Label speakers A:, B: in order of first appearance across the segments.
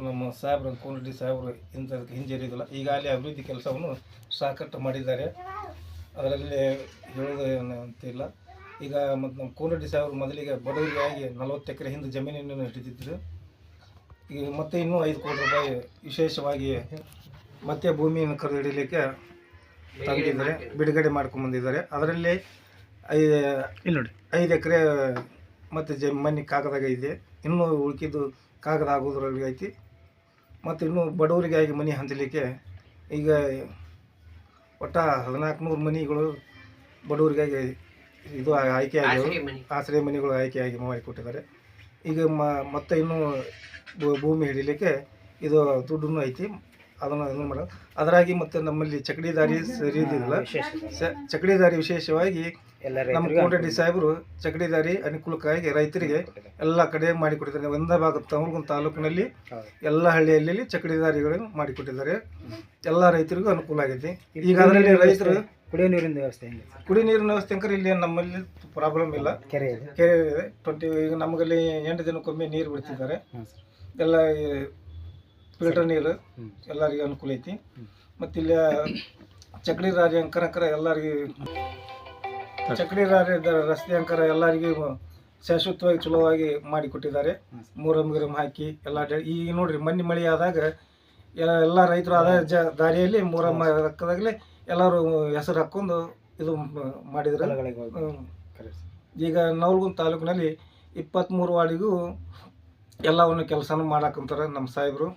A: ನಮ್ಮ ಸಾಹೇಬ್ರು ಕೋನರೆಡ್ಡಿ ಸಾಹೇಬರು ಇಂಥದಕ್ಕೆ ಹಿಂಜರಿಯೋದಿಲ್ಲ. ಈಗಾಗಲೇ ಅಭಿವೃದ್ಧಿ ಕೆಲಸವನ್ನು ಸಾಕಷ್ಟು ಮಾಡಿದ್ದಾರೆ, ಅದರಲ್ಲಿ ಹೇಳೋದು ಅಂತಿಲ್ಲ. ಈಗ ಮತ್ತು ನಮ್ಮ ಕೋನರೆಡ್ಡಿ ಸಾಹೇಬರು ಮೊದಲಿಗೆ ಬಡವರಿಗಾಗಿ 40 ಎಕರೆ ಹಿಂದೆ ಜಮೀನನ್ನು ಹಿಡಿದಿದ್ದರು. ಈಗ ಮತ್ತೆ ಇನ್ನೂ 5 ಕೋಟಿ ರೂಪಾಯಿ ವಿಶೇಷವಾಗಿ ಮತ್ತೆ ಭೂಮಿಯನ್ನು ಖರೀದಿ ಹಿಡೀಲಿಕ್ಕೆ ತಂದಿದ್ದಾರೆ, ಬಿಡುಗಡೆ ಮಾಡ್ಕೊಂಡ್ಬಂದಿದ್ದಾರೆ. ಅದರಲ್ಲಿ 5 ಎಕರೆ ಮತ್ತು ಮನೆ ಕಾಗದಾಗ ಇದೆ, ಇನ್ನೂ ಉಳ್ಕಿದ್ದು ಕಾಗದ ಆಗೋದ್ರಲ್ಲಿ ಐತಿ. ಮತ್ತು ಇನ್ನೂ ಬಡವರಿಗಾಗಿ ಮನೆ ಹಂಚಲಿಕ್ಕೆ ಈಗ ಒಟ್ಟು 1400 ಮನೆಗಳು ಬಡವರಿಗಾಗಿ ಇದು ಆಯ್ಕೆಯಾಗಿ ಆಶ್ರಯ ಮನೆಗಳು ಆಯ್ಕೆಯಾಗಿ ಮಾಡಿಕೊಟ್ಟಿದ್ದಾರೆ. ಈಗ ಮತ್ತೆ ಇನ್ನೂ ಭೂಮಿ ಹಿಡೀಲಿಕ್ಕೆ ಇದು ದುಡ್ಡು ಐತಿ, ಅದನ್ನು ಇದು ಮಾಡೋದು. ಅದರಾಗಿ ಮತ್ತು ನಮ್ಮಲ್ಲಿ ಚಕಡಿ ದಾರಿ ಸರಿಯಿಲ್ಲ. ಚಕಡಿ ದಾರಿ ವಿಶೇಷವಾಗಿ ನಮ್ಮ ಕೋನರೆಡ್ಡಿ ಸಾಹೇಬರು ಚಕಡಿ ದಾರಿ ಅನುಕೂಲಕ್ಕಾಗಿ ರೈತರಿಗೆ ಎಲ್ಲ ಕಡೆ ಮಾಡಿಕೊಟ್ಟಿದ್ದಾರೆ. ಒಂದೇ ಭಾಗ ತಮಲಗುಂದ ತಾಲೂಕಿನಲ್ಲಿ ಎಲ್ಲ ಹಳ್ಳಿಯಲ್ಲಿ ಚಕಡಿ ದಾರಿಗಳನ್ನು ಮಾಡಿಕೊಟ್ಟಿದ್ದಾರೆ. ಎಲ್ಲ ರೈತರಿಗೂ ಅನುಕೂಲ ಆಗೈತಿ. ಈಗ ಅದರಲ್ಲಿ ರೈತರು
B: ಕುಡಿಯೋ ನೀರಿನ ವ್ಯವಸ್ಥೆ
A: ಕುಡಿಯೋ ನೀರಿನ ವ್ಯವಸ್ಥೆ ಅಂಕರ್ ಇಲ್ಲಿ ನಮ್ಮಲ್ಲಿ ಪ್ರಾಬ್ಲಮ್ ಇಲ್ಲ. ಕೆರೆ ಇದೆ 20 ಈಗ ನಮಗಲ್ಲಿ 8 ದಿನಕ್ಕೊಮ್ಮೆ ನೀರು ಬಿಡ್ತಿದ್ದಾರೆ. ಎಲ್ಲ ಫಿಲ್ಟರ್ ನೀರು ಎಲ್ಲರಿಗೂ ಅನುಕೂಲ ಐತಿ. ಮತ್ತು ಇಲ್ಲಿ ಚಕಡಿ ದಾರಿ ಅಂಕರ ಎಲ್ಲರಿಗೂ ಚಕಡಿ ದಾರಿ ರಸ್ತೆ ಅಂಕರ ಎಲ್ಲರಿಗೂ ಶಾಶ್ವತವಾಗಿ ಚಲೋವಾಗಿ ಮಾಡಿಕೊಟ್ಟಿದ್ದಾರೆ. ಮೂರಮ್ ಹಾಕಿ ಎಲ್ಲ ಈಗ ನೋಡ್ರಿ ಮೊನ್ನೆ ಮಳೆ ಆದಾಗ ಎಲ್ಲ ರೈತರು ಅದೇ ದಾರಿಯಲ್ಲಿ ಮೂರಮ್ಮ ರಕ್ಕದಾಗಲೇ ಎಲ್ಲರೂ ಹೆಸರು ಹಾಕ್ಕೊಂಡು ಇದು ಮಾಡಿದ್ರು. ಈಗ ನವಲಗುಂದ ತಾಲೂಕಿನಲ್ಲಿ 23 ವಾರ್ಡಿಗೂ ಎಲ್ಲವನ್ನು ಕೆಲಸನೂ ಮಾಡಾಕಂತಾರೆ ನಮ್ಮ ಸಾಹೇಬರು.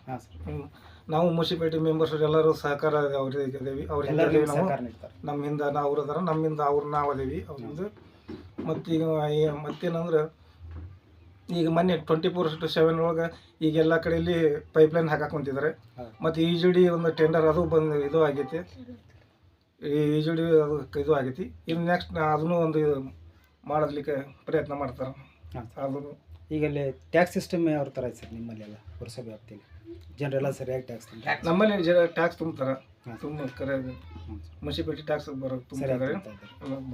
A: ನಾವು ಮುನ್ಸಿಪಾಲಿಟಿ ಮೆಂಬರ್ಸ್ ಎಲ್ಲರೂ ಸಹಕಾರ ಅವ್ರಿಗೆ ಇದ್ದೀವಿ. ಅವ್ರಿಗೆ ನಾವು ನಮ್ಮ ಹಿಂದೆ ಅವ್ರು ಅದಾರ, ನಮ್ಮಿಂದ ನಾವು ಅದೇವಿ ಅವ್ರಿಂದ. ಮತ್ತೀಗ ಮತ್ತೇನಂದ್ರೆ ಈಗ ಮೊನ್ನೆ 24/7 ಒಳಗೆ ಈಗ ಎಲ್ಲ ಕಡೆಯಲ್ಲಿ ಪೈಪ್ಲೈನ್ ಹಾಕಾಕೊಂತಿದ್ದಾರೆ. ಮತ್ತು EGD ಒಂದು ಟೆಂಡರ್ ಅದು ಬಂದು ಇದು ಆಗೈತಿ, EGD ಅದು ಇದು ಆಗೈತಿ. ಇನ್ನು ನೆಕ್ಸ್ಟ್ ಅದನ್ನು ಒಂದು ಮಾಡಲಿಕ್ಕೆ ಪ್ರಯತ್ನ ಮಾಡ್ತಾರೆ. ಅದು
B: ಈಗ ಅಲ್ಲಿ ಟ್ಯಾಕ್ಸ್ ಸಿಸ್ಟಮ್ ಯಾವ ಥರ ಐತೆ ಸರ್ ನಿಮ್ಮಲ್ಲಿ? ಎಲ್ಲ ಪುರಸಭೆ ವ್ಯಾಪ್ತಿಯಲ್ಲಿ ಜನರೆಲ್ಲ ಸರಿಯಾಗಿ ಟ್ಯಾಕ್ಸ್
A: ನಮ್ಮಲ್ಲಿ ಟ್ಯಾಕ್ಸ್ ತುಂಬ್ತಾರೆ, ಕರೆ ಮುನ್ಸಿಪಾಲಿಟಿ ಟ್ಯಾಕ್ಸ್ ತುಂಬಿದ್ದಾರೆ,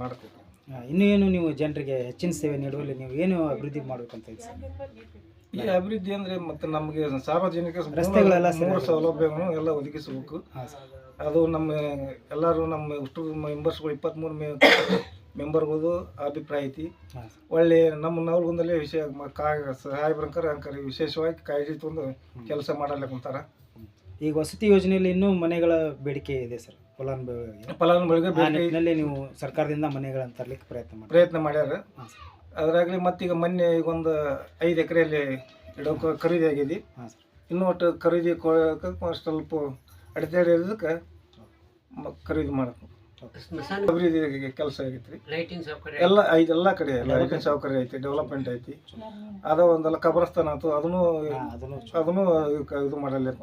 A: ಮಾಡ್ತಿದ್ದಾರೆ.
B: ಇನ್ನೂ ಏನು ನೀವು ಜನರಿಗೆ ಹೆಚ್ಚಿನ ಸೇವೆ ನೀಡುವಲ್ಲಿ ನೀವು ಏನು ಅಭಿವೃದ್ಧಿ ಮಾಡಬೇಕಂತ ಇದೆ ಸರ್?
A: ಈ ಅಭಿವೃದ್ಧಿ ಅಂದರೆ ಮತ್ತು ನಮಗೆ ಸಾರ್ವಜನಿಕ
B: ರಸ್ತೆಗಳೆಲ್ಲ
A: ಸೌಲಭ್ಯಗಳನ್ನು ಎಲ್ಲ ಒದಗಿಸಬೇಕು. ಅದು ನಮ್ಮ ಎಲ್ಲರೂ ನಮ್ಮ ಅಷ್ಟು ಮೆಂಬರ್ಸ್ಗಳು 23 ಮೆಂಬರ್ಗಳದು ಅಭಿಪ್ರಾಯ ಐತಿ. ಒಳ್ಳೆ ನಮ್ಮ ನವಲಗುಂದಲ್ಲೇ ವಿಷಯ ಸಾಹೇಬ್ರಂಕರ್ ವಿಶೇಷವಾಗಿ ಕಾಳಜಿ ತಂದು ಕೆಲಸ ಮಾಡಲಿಕ್ಕಂತಾರೆ.
B: ಈಗ ವಸತಿ ಯೋಜನೆಯಲ್ಲಿ ಇನ್ನೂ ಮನೆಗಳ ಬೇಡಿಕೆ ಇದೆ ಸರ್.
A: ಫಲಾನುಭವಿಗಳಿಗೆ
B: ನೀವು ಸರ್ಕಾರದಿಂದ ಮನೆಗಳನ್ನು ತರಲಿಕ್ಕೆ
A: ಪ್ರಯತ್ನ ಮಾಡ್ಯಾರ. ಅದರಾಗಲಿ ಮತ್ತೀಗ ಮೊನ್ನೆ ಈಗ ಒಂದು 5 ಎಕರೆಯಲ್ಲಿ ಇಡೋಕೆ ಖರೀದಿ ಆಗಿದೆ. ಇನ್ನೂ ಒಟ್ಟು ಖರೀದಿ ಸ್ವಲ್ಪ ಅಡೆತಡೆ ಇರೋದಕ್ಕೆ ಖರೀದಿ ಮಾಡಬೇಕು. ಅಭಿವೃದ್ಧಿ ಕೆಲಸ ಆಗೈತ್ರಿ. ಎಲ್ಲ ಕಡೆ ಲೈಟಿಂಗ್ ಸೌಕರ್ಯ ಐತಿ, ಡೆವಲಪ್ಮೆಂಟ್ ಐತಿ. ಅದ ಒಂದೆಲ್ಲ ಕಬ್ರಸ್ತಾನ ಆಯ್ತು, ಅದನ್ನು ಇದು ಮಾಡಲಿಕ್ಕೆ